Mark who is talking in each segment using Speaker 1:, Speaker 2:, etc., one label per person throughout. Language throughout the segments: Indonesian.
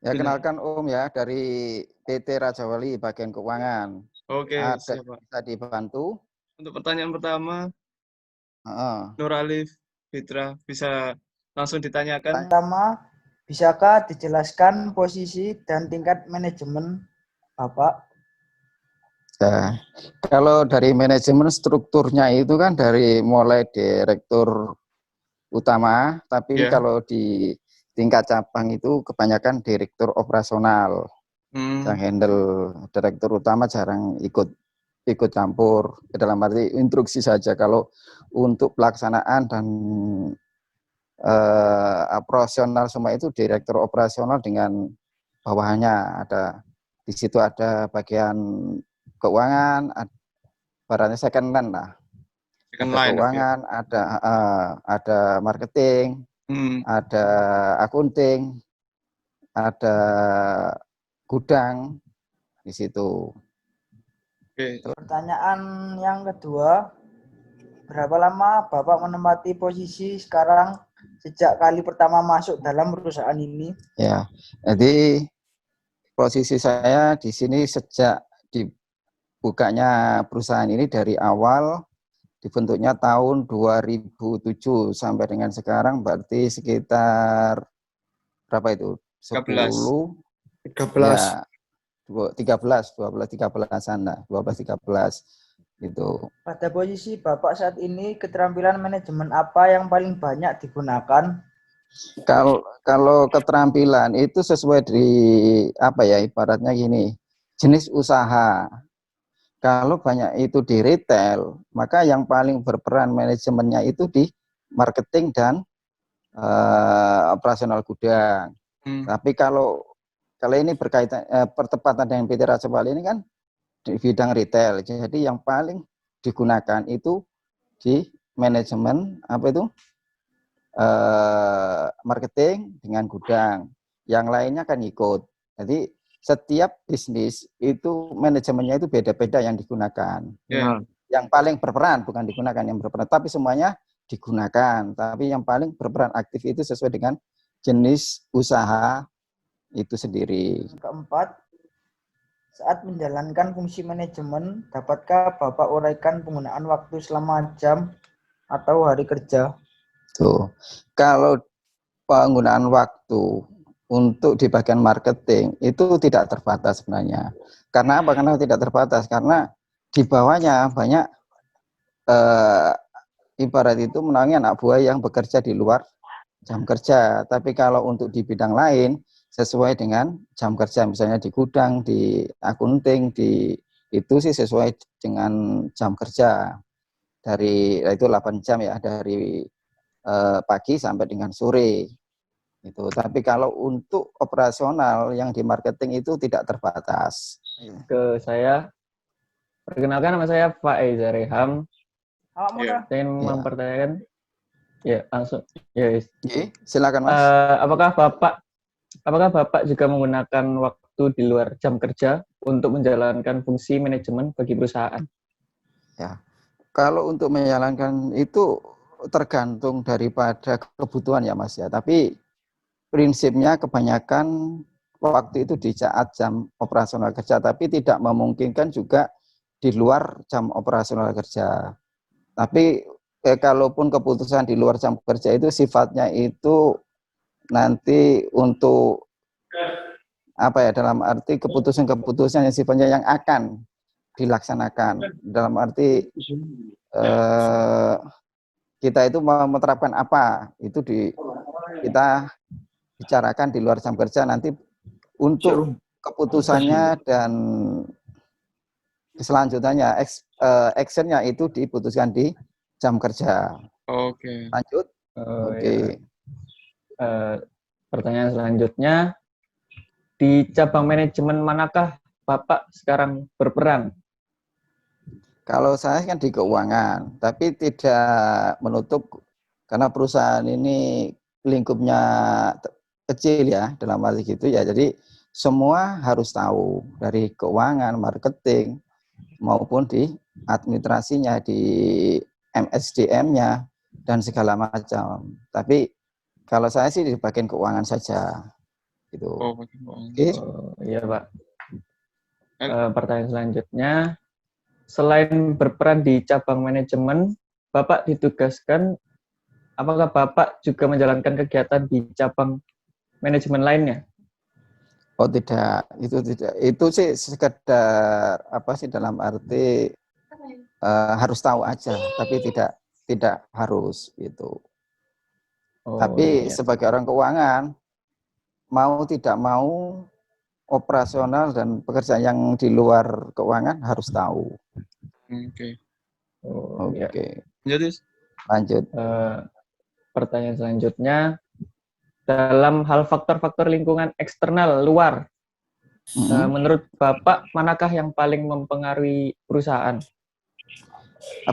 Speaker 1: Ya,
Speaker 2: Benar.
Speaker 1: kenalkan Om ya, dari PT Raja Wali bagian keuangan.
Speaker 2: Oke,
Speaker 1: Ada
Speaker 2: siapa?
Speaker 1: bisa dibantu?
Speaker 2: Untuk pertanyaan pertama,
Speaker 1: Heeh.
Speaker 2: Nuralif Fitra bisa langsung ditanyakan.
Speaker 3: Pertama, bisakah dijelaskan posisi dan tingkat manajemen Bapak?
Speaker 1: Nah, kalau dari manajemen strukturnya itu kan dari mulai direktur utama, tapi
Speaker 2: Ya.
Speaker 1: kalau di tingkat cabang itu kebanyakan direktur operasional yang handle. Direktur utama jarang ikut campur, dalam arti instruksi saja. Kalau untuk pelaksanaan dan operasional semua itu direktur operasional dengan bawahannya ada, di situ ada bagian keuangan, barannya second line lah,
Speaker 2: Second
Speaker 1: ada
Speaker 2: line, oke.
Speaker 1: keuangan, ada marketing, ada akunting, ada gudang di situ.
Speaker 2: Oke.
Speaker 3: Pertanyaan yang kedua, berapa lama Bapak menempati posisi sekarang sejak kali pertama masuk dalam perusahaan ini?
Speaker 1: Ya, jadi posisi saya di sini sejak dibukanya perusahaan ini dari awal, dibentuknya tahun 2007 sampai dengan sekarang, berarti sekitar berapa itu? 10,
Speaker 2: 13.
Speaker 1: ya 13-an lah, 12-13 gitu.
Speaker 3: Pada posisi Bapak saat ini, keterampilan manajemen apa yang paling banyak digunakan?
Speaker 1: Kalau keterampilan itu sesuai dari apa ya, ibaratnya gini, jenis usaha. Kalau banyak itu di retail, maka yang paling berperan manajemennya itu di marketing dan operasional gudang. Tapi kalau ini berkaitan pertepatan dengan PT Raja Wali ini kan di bidang retail. Jadi yang paling digunakan itu di manajemen apa itu marketing dengan gudang. Yang lainnya kan ikut. Jadi setiap bisnis itu manajemennya itu beda-beda yang digunakan. Yang paling berperan bukan digunakan yang berperan, tapi semuanya digunakan. Tapi yang paling berperan aktif itu sesuai dengan jenis usaha itu sendiri.
Speaker 3: Keempat, saat menjalankan fungsi manajemen, dapatkah Bapak uraikan penggunaan waktu selama jam atau hari kerja?
Speaker 1: Tuh, kalau penggunaan waktu untuk di bagian marketing itu tidak terbatas sebenarnya. Karena apa? Karena tidak terbatas, karena di bawahnya banyak ibarat itu menaungi anak buah yang bekerja di luar jam kerja. Tapi kalau untuk di bidang lain sesuai dengan jam kerja, misalnya di gudang, di akunting, itu sih sesuai dengan jam kerja. Dari itu 8 jam ya, dari pagi sampai dengan sore. Itu. Tapi kalau untuk operasional yang di marketing itu tidak terbatas.
Speaker 4: Ke saya, perkenalkan nama saya Pak Eza Reham.
Speaker 3: Mudah.
Speaker 4: Saya ingin mempertanyakan, ya langsung. Ya,
Speaker 1: silakan Mas.
Speaker 4: Apakah Bapak juga menggunakan waktu di luar jam kerja untuk menjalankan fungsi manajemen bagi perusahaan?
Speaker 1: Ya, kalau untuk menjalankan itu tergantung daripada kebutuhan ya Mas ya. Tapi prinsipnya kebanyakan waktu itu di saat jam operasional kerja, tapi tidak memungkinkan juga di luar jam operasional kerja. Tapi kalaupun keputusan di luar jam kerja itu sifatnya itu nanti untuk apa ya, dalam arti keputusan-keputusan yang sifatnya yang akan dilaksanakan, dalam arti kita itu menerapkan apa itu kita bicarakan di luar jam kerja, nanti untuk keputusannya dan selanjutnya actionnya itu diputuskan di jam kerja.
Speaker 2: Oke.
Speaker 1: Lanjut. Oke.
Speaker 4: Pertanyaan selanjutnya, di cabang manajemen manakah Bapak sekarang berperan?
Speaker 1: Kalau saya kan di keuangan, tapi tidak menutup karena perusahaan ini lingkupnya kecil ya, dalam arti gitu ya. Jadi semua harus tahu dari keuangan, marketing maupun di administrasinya, di MSDM-nya dan segala macam. Tapi kalau saya sih di bagian keuangan saja. Gitu.
Speaker 2: Oh, pakai uang.
Speaker 1: Oke.
Speaker 4: Oh, iya, Pak.
Speaker 2: Eh.
Speaker 4: Pertanyaan selanjutnya, selain berperan di cabang manajemen, Bapak ditugaskan, apakah Bapak juga menjalankan kegiatan di cabang manajemen lainnya?
Speaker 1: Oh tidak, itu tidak. Itu sih sekedar apa sih, dalam arti harus tahu aja, tapi tidak harus gitu.
Speaker 4: Oh,
Speaker 1: Tapi
Speaker 4: iya.
Speaker 1: sebagai orang keuangan, mau tidak mau operasional dan pekerjaan yang di luar keuangan harus tahu.
Speaker 2: Oke.
Speaker 4: Oh, iya.
Speaker 1: Oke,
Speaker 2: Jadi,
Speaker 1: lanjut.
Speaker 4: Pertanyaan selanjutnya, dalam hal faktor-faktor lingkungan eksternal luar, menurut Bapak, manakah yang paling mempengaruhi perusahaan?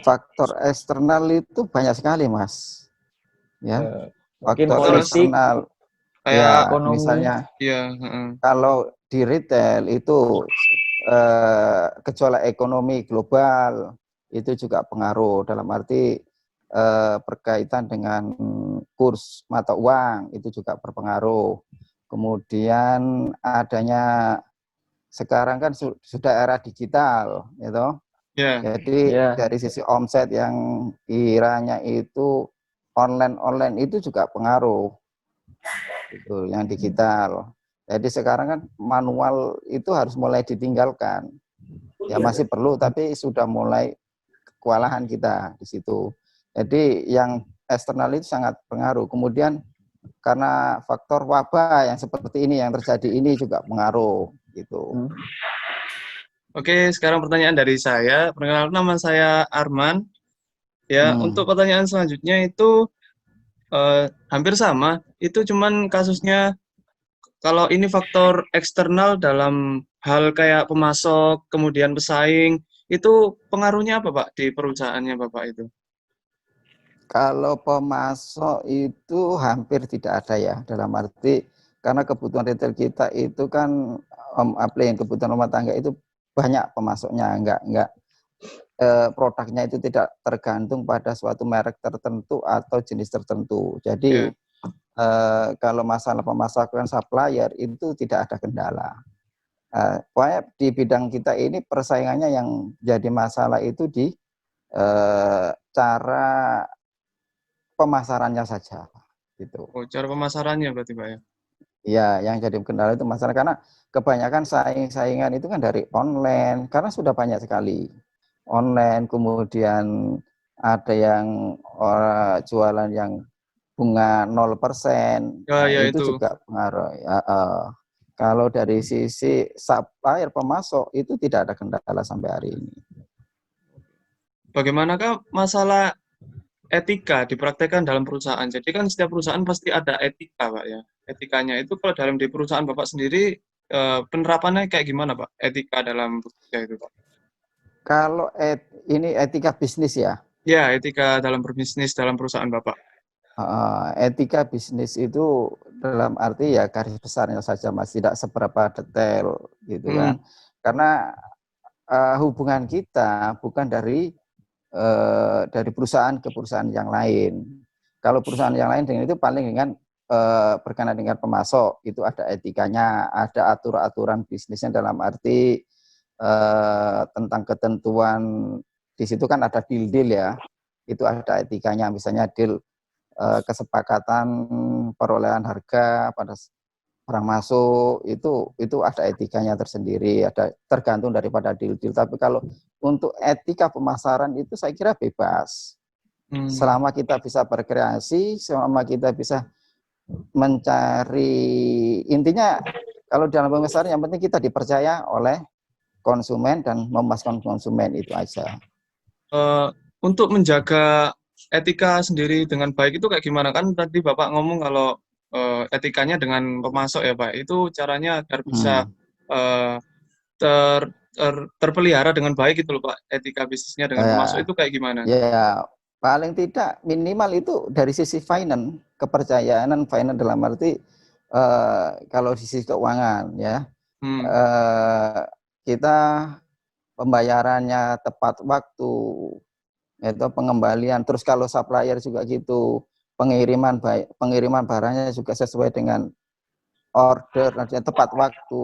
Speaker 1: Faktor eksternal itu banyak sekali, Mas. Ya,
Speaker 4: Mungkin
Speaker 1: faktor
Speaker 4: politik,
Speaker 1: eksternal.
Speaker 2: kayak,
Speaker 1: Ya,
Speaker 4: ekonomi.
Speaker 1: misalnya
Speaker 2: ya,
Speaker 1: kalau di retail itu gejolak ekonomi global itu juga pengaruh, dalam arti berkaitan dengan kurs mata uang itu juga berpengaruh. Kemudian adanya sekarang kan sudah era digital, gitu.
Speaker 2: ya,
Speaker 1: Jadi
Speaker 4: Ya,
Speaker 1: dari sisi omset yang kiranya itu online itu juga pengaruh, gitu, yang digital. Jadi sekarang kan manual itu harus mulai ditinggalkan. Ya masih perlu, tapi sudah mulai kewalahan kita di situ. Jadi yang eksternal itu sangat pengaruh. Kemudian karena faktor wabah yang seperti ini yang terjadi ini juga pengaruh gitu.
Speaker 2: Oke, sekarang pertanyaan dari saya. Perkenalkan, nama saya Arman. Ya, untuk pertanyaan selanjutnya itu hampir sama. Itu cuman kasusnya kalau ini faktor eksternal dalam hal kayak pemasok, kemudian pesaing, itu pengaruhnya apa, Pak, di perusahaannya Bapak itu?
Speaker 1: Kalau pemasok itu hampir tidak ada ya, dalam arti karena kebutuhan retail kita itu kan kebutuhan rumah tangga itu banyak pemasoknya, enggak produknya itu tidak tergantung pada suatu merek tertentu atau jenis tertentu. Jadi kalau masalah pemasakan supplier itu tidak ada kendala. Pokoknya di bidang kita ini persaingannya yang jadi masalah itu di cara pemasarannya saja, gitu.
Speaker 2: Oh, cara pemasarannya berarti, Pak, ya?
Speaker 1: Ya, yang jadi kendala itu masalah karena kebanyakan saingan itu kan dari online, karena sudah banyak sekali online, kemudian ada yang jualan yang bunga 0%, nah
Speaker 2: Ya,
Speaker 1: itu
Speaker 2: itu.
Speaker 1: juga pengaruh. Ya, kalau dari sisi supplier pemasok itu tidak ada kendala sampai hari ini.
Speaker 2: Bagaimanakah masalah etika dipraktekkan dalam perusahaan? Jadi kan setiap perusahaan pasti ada etika, Pak, ya. Etikanya itu kalau dalam di perusahaan Bapak sendiri, penerapannya kayak gimana, Pak? Etika dalam bekerja itu, Pak?
Speaker 1: Kalau ini etika bisnis ya.
Speaker 2: Ya, etika dalam berbisnis dalam perusahaan Bapak.
Speaker 1: Etika bisnis itu dalam arti ya garis besarnya saja, Mas, tidak seberapa detail gitu kan. Karena hubungan kita bukan dari perusahaan ke perusahaan yang lain. Kalau perusahaan yang lain dengan itu paling dengan berkenaan dengan pemasok itu ada etikanya, ada aturan-aturan bisnisnya, dalam arti tentang ketentuan di situ kan ada deal-deal ya, itu ada etikanya, misalnya deal kesepakatan perolehan harga pada orang masuk itu ada etikanya tersendiri, ada tergantung daripada deal-deal. Tapi kalau untuk etika pemasaran itu saya kira bebas. Selama kita bisa berkreasi, selama kita bisa mencari, intinya kalau dalam pemasaran yang penting kita dipercaya oleh konsumen dan memuaskan konsumen, itu aja.
Speaker 2: Untuk menjaga etika sendiri dengan baik itu kayak gimana? Kan tadi Bapak ngomong kalau etikanya dengan pemasok ya, Pak. Itu caranya agar bisa terpelihara dengan baik gitu loh, Pak. Etika bisnisnya dengan pemasok itu kayak gimana?
Speaker 1: Ya, paling tidak minimal itu dari sisi finance, kepercayaan finance dalam arti kalau di sisi keuangan ya, kita pembayarannya tepat waktu, itu pengembalian. Terus kalau supplier juga gitu, pengiriman barangnya juga sesuai dengan order, artinya tepat waktu,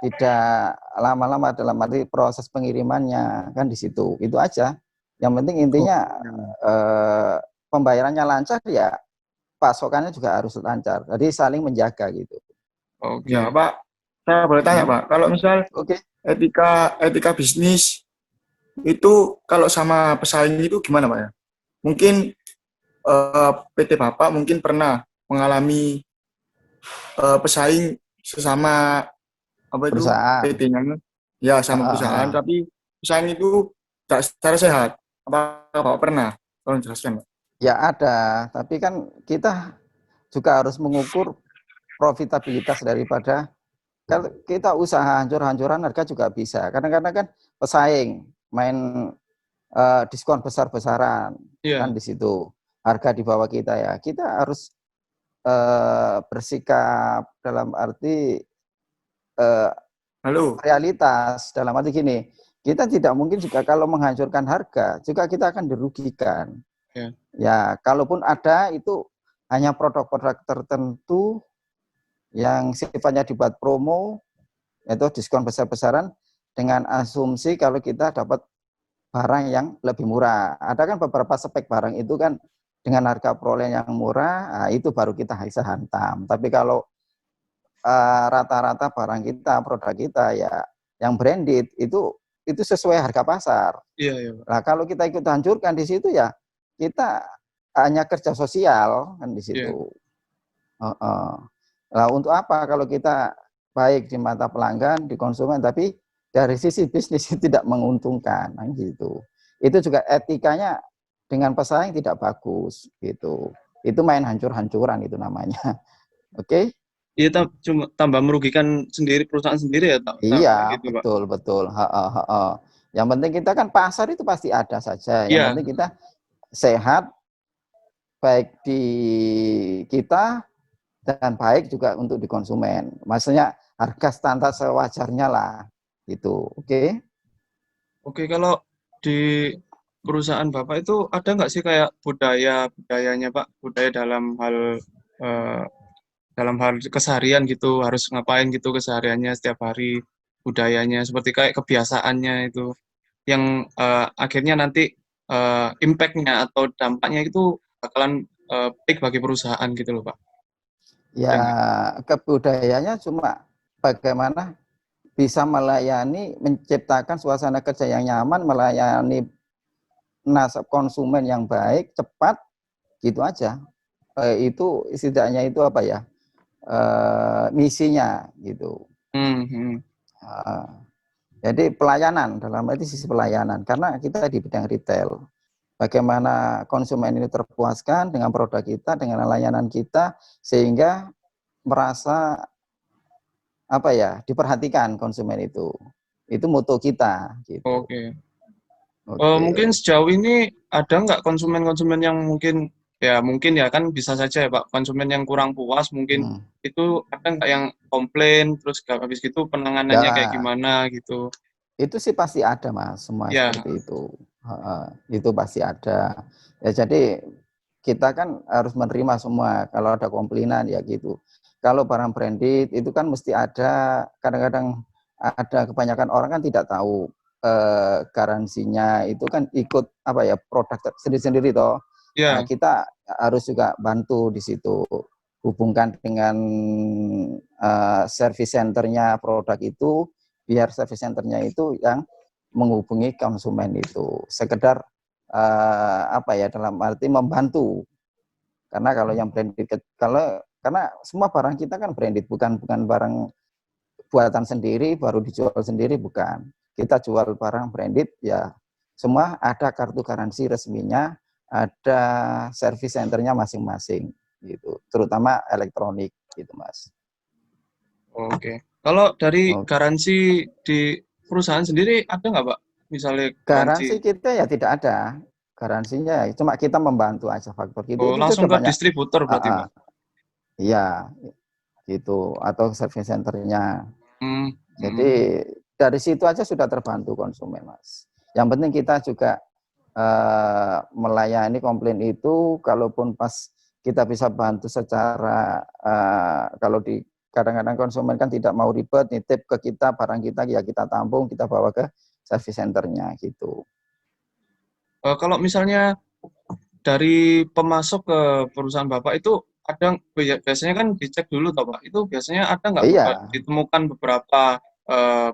Speaker 1: tidak lama-lama dalam arti proses pengirimannya, kan di situ. Itu aja. Yang penting intinya pembayarannya lancar, ya pasokannya juga harus lancar. Jadi saling menjaga gitu.
Speaker 2: Oke.
Speaker 5: Ya, Pak. Saya boleh tanya, Pak. Kalau misal
Speaker 1: Oke.
Speaker 5: etika bisnis itu kalau sama pesaing itu gimana, Pak ya? Mungkin PT Bapak mungkin pernah mengalami pesaing sesama apa itu
Speaker 1: Perusahaan.
Speaker 5: PT-nya, ya sama perusahaan, tapi pesaing itu tidak secara sehat. Apakah Bapak pernah? Tolong jelaskan, Pak.
Speaker 1: Ya ada, tapi kan kita juga harus mengukur profitabilitas daripada, kalau kita usaha hancur-hancuran harga juga bisa. Kadang-kadang kan pesaing main diskon besar-besaran, kan
Speaker 2: Iya.
Speaker 1: di situ. Harga di bawah kita, ya. Kita harus bersikap dalam arti
Speaker 5: Halo.
Speaker 1: realitas, dalam arti gini, kita tidak mungkin juga kalau menghancurkan harga, juga kita akan dirugikan.
Speaker 2: Ya.
Speaker 1: Ya, kalaupun ada itu hanya produk-produk tertentu yang sifatnya dibuat promo, yaitu diskon besar-besaran dengan asumsi kalau kita dapat barang yang lebih murah. Ada kan beberapa spek barang itu kan dengan harga perolehan yang murah, nah itu baru kita bisa hantam. Tapi kalau rata-rata barang kita, produk kita ya yang branded itu sesuai harga pasar.
Speaker 2: Iya, iya, Pak.
Speaker 1: Nah, kalau kita ikut hancurkan di situ, ya kita hanya kerja sosial kan di situ. Nah, untuk apa kalau kita baik di mata pelanggan, di konsumen, tapi dari sisi bisnis itu tidak menguntungkan, nah, gitu. Itu juga etikanya dengan pesaing tidak bagus, gitu. Itu main hancur-hancuran itu namanya. Oke?
Speaker 2: Iya, cuma tambah merugikan sendiri perusahaan sendiri ya,
Speaker 1: Iya,
Speaker 2: gitu, Pak.
Speaker 1: betul. Yang penting kita kan pasar itu pasti ada saja. Yang
Speaker 2: Iya.
Speaker 1: penting kita sehat, baik di kita dan baik juga untuk di konsumen. Maksudnya harga standar sewajarnya lah, gitu. Oke?
Speaker 2: Oke, kalau di perusahaan Bapak itu ada nggak sih kayak budayanya Pak, budaya dalam hal keseharian gitu, harus ngapain gitu kesehariannya setiap hari, budayanya seperti kayak kebiasaannya itu yang akhirnya nanti impact-nya atau dampaknya itu bakalan baik bagi perusahaan gitu loh Pak.
Speaker 1: Ya, kebudayaannya cuma bagaimana bisa melayani, menciptakan suasana kerja yang nyaman, melayani nasab konsumen yang baik, cepat, gitu aja. Itu setidaknya itu apa ya? Misinya gitu. Jadi pelayanan, dalam arti sisi pelayanan, karena kita di bidang retail. Bagaimana konsumen ini terpuaskan dengan produk kita, dengan layanan kita, sehingga merasa apa ya, diperhatikan konsumen itu. Itu moto kita. Gitu.
Speaker 2: Oke.
Speaker 1: Oke.
Speaker 2: Mungkin sejauh ini ada nggak konsumen-konsumen yang mungkin ya kan bisa saja ya Pak, konsumen yang kurang puas mungkin itu ada nggak yang komplain terus habis gitu penanganannya kayak gimana gitu?
Speaker 1: Itu sih pasti ada Mas, semua
Speaker 2: Ya.
Speaker 1: seperti itu. Itu pasti ada. Ya jadi kita kan harus menerima semua kalau ada komplainan ya gitu. Kalau barang branded itu kan mesti ada, kadang-kadang ada kebanyakan orang kan tidak tahu garansinya itu kan ikut apa ya, produk sendiri-sendiri toh.
Speaker 2: Ya.
Speaker 1: Nah, kita harus juga bantu di situ, hubungkan dengan service centernya produk itu, biar service centernya itu yang menghubungi konsumen itu. Sekedar apa ya, dalam arti membantu. Karena kalau yang branded, karena semua barang kita kan branded, bukan barang buatan sendiri baru dijual sendiri, bukan. Kita jual barang branded ya semua ada kartu garansi resminya, ada service centernya masing-masing gitu, terutama elektronik gitu Mas.
Speaker 2: Oke. Kalau dari garansi di perusahaan sendiri ada nggak Pak? Misalnya
Speaker 1: garansi kita ya tidak ada. Garansinya cuma kita membantu aja faktor gitu.
Speaker 2: Oh,
Speaker 1: itu
Speaker 2: langsung ke
Speaker 1: banyak,
Speaker 2: distributor berarti Pak?
Speaker 1: Iya, gitu, atau service centernya. Jadi
Speaker 2: Jadi
Speaker 1: dari situ aja sudah terbantu konsumen Mas. Yang penting kita juga melayani komplain itu, kalaupun pas kita bisa bantu secara kalau di kadang-kadang konsumen kan tidak mau ribet, nitip ke kita barang kita, ya kita tampung, kita bawa ke service centernya gitu.
Speaker 2: Kalau misalnya dari pemasok ke perusahaan Bapak itu ada biasanya kan dicek dulu toh Pak. Itu biasanya ada nggak
Speaker 1: Iya,
Speaker 2: ditemukan beberapa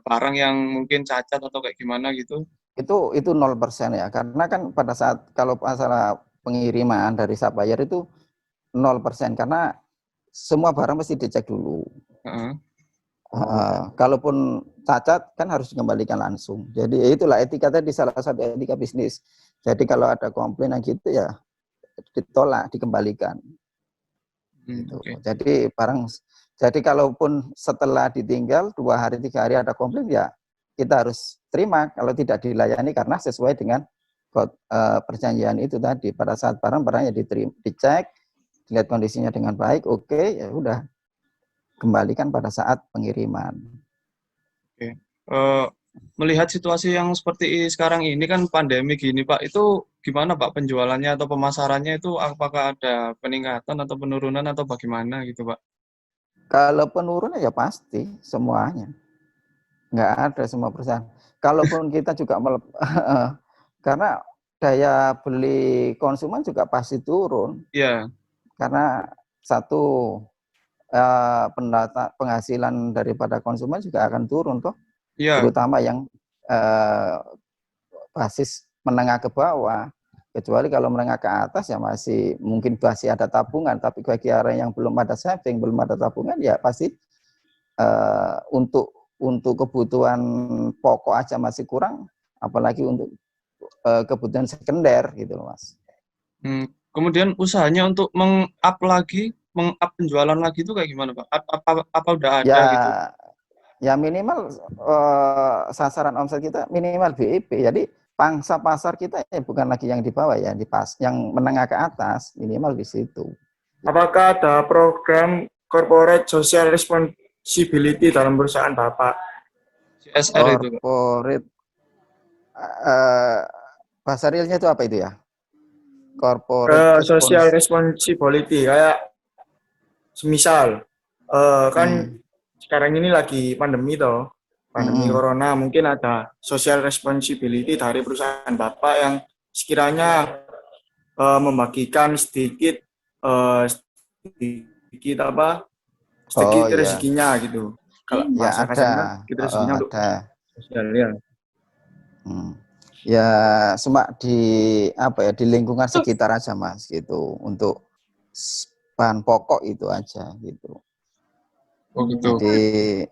Speaker 2: barang yang mungkin cacat atau kayak gimana gitu?
Speaker 1: itu 0% ya, karena kan pada saat kalau masalah pengiriman dari supplier itu 0%, karena semua barang mesti dicek dulu.
Speaker 2: Heeh.
Speaker 1: Kalaupun cacat kan harus dikembalikan langsung. Jadi itulah etika tadi, salah satu etika bisnis. Jadi kalau ada komplain yang gitu ya ditolak, dikembalikan. Gitu.
Speaker 2: Oke.
Speaker 1: Jadi kalaupun setelah ditinggal 2 hari 3 hari ada komplain, ya kita harus terima kalau tidak dilayani karena sesuai dengan perjanjian itu tadi. Pada saat barang-barangnya dicek, dilihat kondisinya dengan baik, oke, ya udah kembalikan pada saat pengiriman.
Speaker 2: Oke. Melihat situasi yang seperti sekarang ini kan pandemi gini Pak, itu gimana Pak penjualannya atau pemasarannya itu, apakah ada peningkatan atau penurunan atau bagaimana gitu Pak?
Speaker 1: Kalau penurunan ya pasti semuanya. Nggak ada semua perusahaan. Kalaupun kita juga karena daya beli konsumen juga pasti turun.
Speaker 2: Iya.
Speaker 1: Karena satu penghasilan daripada konsumen juga akan turun toh.
Speaker 2: Iya.
Speaker 1: Terutama yang basis menengah ke bawah. Kecuali kalau menengah ke atas ya masih mungkin masih ada tabungan, tapi bagi orang yang belum ada saving, belum ada tabungan, ya pasti untuk kebutuhan pokok aja masih kurang, apalagi untuk kebutuhan sekunder gitu loh Mas.
Speaker 2: Kemudian usahanya untuk meng-up penjualan lagi itu kayak gimana Pak? Apa udah ada gitu?
Speaker 1: Ya minimal sasaran omset kita minimal BIP. Jadi pangsa pasar kita ya bukan lagi yang di bawah ya, yang menengah ke atas, minimal di situ.
Speaker 5: Apakah ada program corporate social responsibility dalam perusahaan Bapak?
Speaker 2: CSR itu Pak.
Speaker 1: Corporate bahasa realnya itu apa itu ya? Corporate
Speaker 5: social responsibility, kayak semisal kan sekarang ini lagi pandemi toh. Pandemi corona, mungkin ada social responsibility dari perusahaan Bapak yang sekiranya membagikan sedikit rezekinya gitu. Kalau
Speaker 1: ya ada,
Speaker 5: rezekinya untuk sosial ya.
Speaker 1: Ya cuma di lingkungan sekitar aja Mas gitu, untuk bahan pokok itu aja gitu.
Speaker 2: Oh gitu.
Speaker 1: Jadi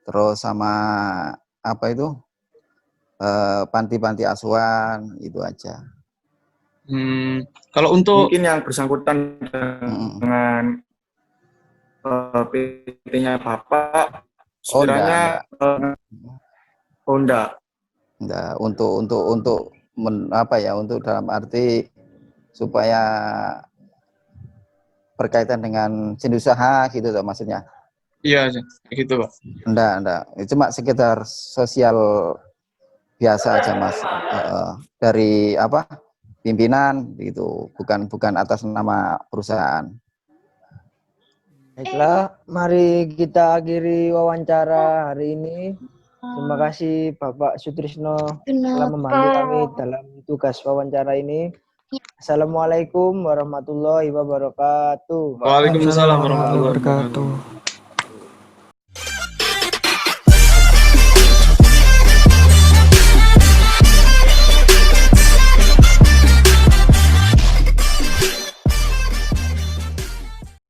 Speaker 1: terus sama panti-panti asuhan itu aja.
Speaker 2: Kalau untuk
Speaker 5: mungkin yang bersangkutan dengan PT-nya Bapak sekiranya enggak.
Speaker 1: Untuk dalam arti supaya berkaitan dengan jenis usaha gitu loh maksudnya.
Speaker 2: Iya, gitu Pak.
Speaker 1: Enggak. Cuma sekitar sosial biasa aja Mas. Dari pimpinan gitu, bukan atas nama perusahaan.
Speaker 3: Baiklah, mari kita akhiri wawancara hari ini. Terima kasih Bapak Sutrisno telah membantu kami dalam tugas wawancara ini. Assalamualaikum warahmatullahi wabarakatuh.
Speaker 2: Waalaikumsalam warahmatullahi wabarakatuh.